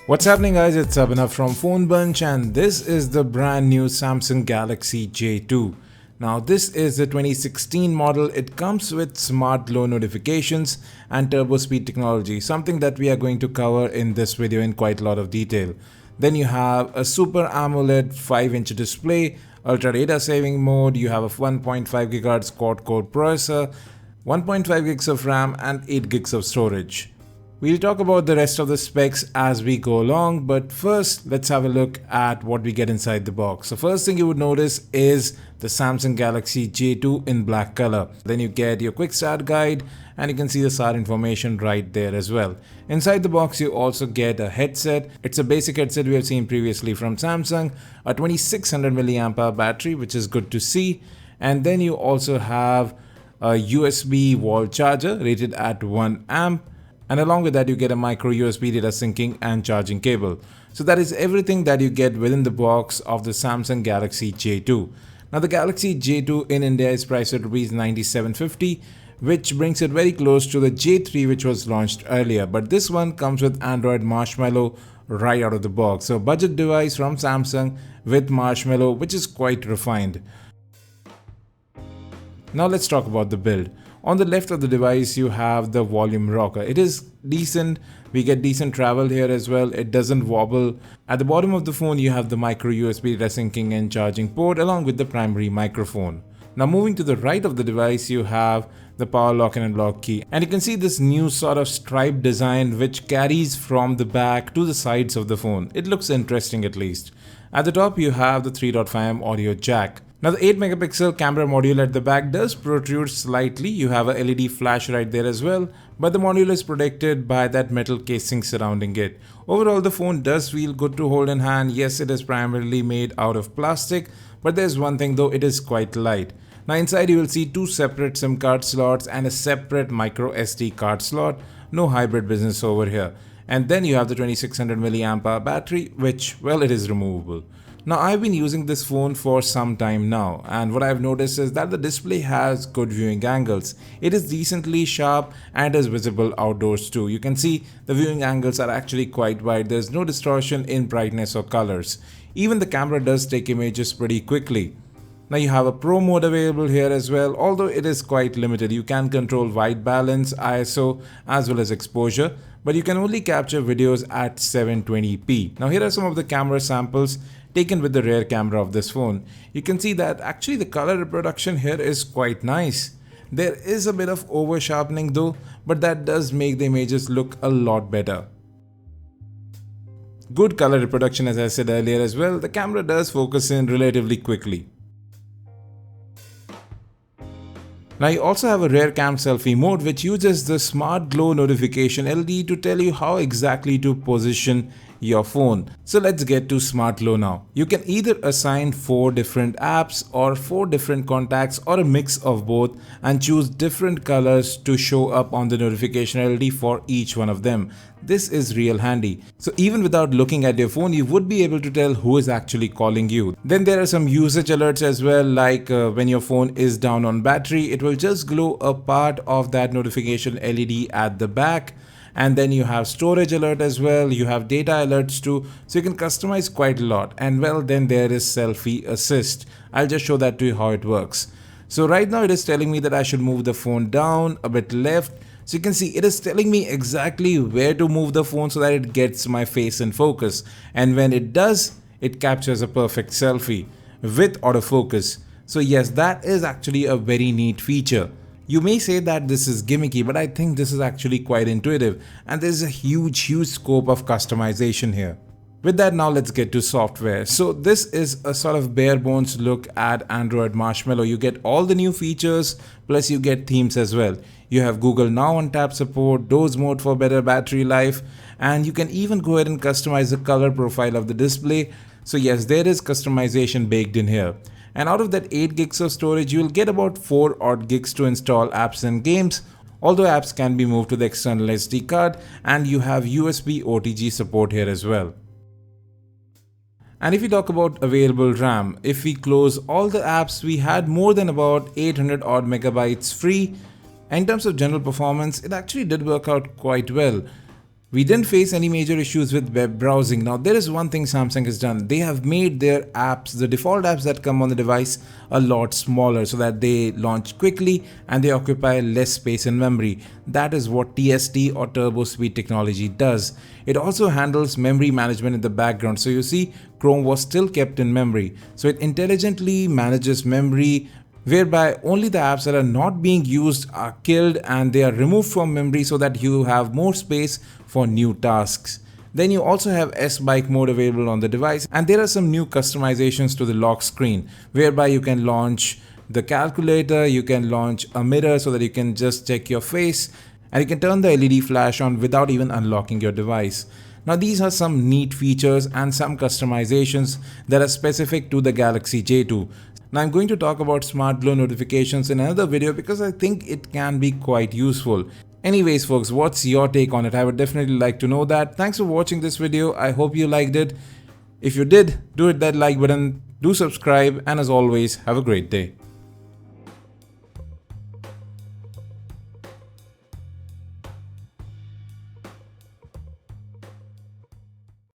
What's happening, guys? It's Abhinav from PhoneBunch, and this is the brand new Samsung Galaxy J2. Now this is the 2016 model. It comes with smart glow notifications and turbo speed technology, something that we are going to cover in this video in quite a lot of detail. Then you have a Super AMOLED 5-inch display, ultra data saving mode, you have a 1.5 GHz quad-core processor, 1.5 gigs of RAM and 8 gigs of storage. We'll talk about the rest of the specs as we go along, but first let's have a look at what we get inside the box. So first thing you would notice is the Samsung Galaxy J2 in black color. Then you get your quick start guide and you can see the SAR information right there as well. Inside the box you also get a headset. It's a basic headset we have seen previously from Samsung, a 2600 mAh battery, which is good to see. And then you also have a USB wall charger rated at 1 amp. And along with that you get a micro USB data syncing and charging cable. So that is everything that you get within the box of the Samsung Galaxy J2. Now the Galaxy J2 in India is priced at ₹9750, which brings it very close to the J3 which was launched earlier. But this one comes with Android Marshmallow right out of the box. So budget device from Samsung with Marshmallow, which is quite refined. Now let's talk about the build. On the left of the device you have the volume rocker. It is decent, we get decent travel here as well, it doesn't wobble. At the bottom of the phone you have the micro USB data syncing and charging port along with the primary microphone. Now moving to the right of the device you have the power lock and unlock key, and you can see this new sort of stripe design which carries from the back to the sides of the phone. It looks interesting at least. At the top you have the 3.5mm audio jack. Now the 8 megapixel camera module at the back does protrude slightly. You have a LED flash right there as well, but the module is protected by that metal casing surrounding it. Overall the phone does feel good to hold in hand. Yes, it is primarily made out of plastic, but there's one thing though, it is quite light. Now inside you will see two separate SIM card slots and a separate micro SD card slot. No hybrid business over here. And then you have the 2600 mAh battery, which, well, it is removable. Now I've been using this phone for some time now, and what I've noticed is that the display has good viewing angles. It is decently sharp and is visible outdoors too. You can see the viewing angles are actually quite wide. There's no distortion in brightness or colors. Even the camera does take images pretty quickly. Now you have a Pro mode available here as well, although it is quite limited. You can control white balance, ISO as well as exposure, but you can only capture videos at 720p. Now here are some of the camera samples taken with the rear camera of this phone. You can see that actually the color reproduction here is quite nice. There is a bit of over sharpening though, but that does make the images look a lot better. Good color reproduction as I said earlier as well. The camera does focus in relatively quickly. Now you also have a rear cam selfie mode which uses the smart glow notification LED to tell you how exactly to position your phone. So let's get to smart glow now. You can either assign 4 different apps or 4 different contacts or a mix of both and choose different colors to show up on the notification LED for each one of them. This is real handy. So even without looking at your phone, you would be able to tell who is actually calling you. Then there are some usage alerts as well, like when your phone is down on battery, it will just glow a part of that notification LED at the back. And then you have storage alert as well, you have data alerts too, so you can customize quite a lot. And well, then there is selfie assist. I'll just show that to you how it works. So right now it is telling me that I should move the phone down a bit left. So you can see it is telling me exactly where to move the phone so that it gets my face in focus. And when it does, it captures a perfect selfie with autofocus. So yes, that is actually a very neat feature. You may say that this is gimmicky, but I think this is actually quite intuitive and there's a huge scope of customization here. With that, now let's get to software. So this is a sort of bare bones look at Android Marshmallow. You get all the new features, plus you get themes as well. You have Google Now on tap support, doze mode for better battery life, and you can even go ahead and customize the color profile of the display. So yes, there is customization baked in here. And out of that 8 gigs of storage, you will get about 4 odd gigs to install apps and games. although apps can be moved to the external SD card, and you have USB OTG support here as well. And if we talk about available RAM, if we close all the apps, we had more than about 800 odd megabytes free. In terms of general performance, it actually did work out quite well. We didn't face any major issues with web browsing. Now, there is one thing Samsung has done. They have made their apps, the default apps that come on the device, a lot smaller so that they launch quickly and they occupy less space in memory. That is what TST or Turbo Speed technology does. It also handles memory management in the background. So you see, Chrome was still kept in memory. So it intelligently manages memory, whereby only the apps that are not being used are killed and they are removed from memory so that you have more space for new tasks. Then you also have S-Bike mode available on the device, and there are some new customizations to the lock screen whereby you can launch the calculator, you can launch a mirror so that you can just check your face, and you can turn the LED flash on without even unlocking your device. Now these are some neat features and some customizations that are specific to the Galaxy J2. Now I'm going to talk about Smart Glow notifications in another video because I think it can be quite useful. Anyways folks, what's your take on it? I would definitely like to know that. Thanks for watching this video. I hope you liked it. If you did, do hit that like button, do subscribe, and as always, have a great day.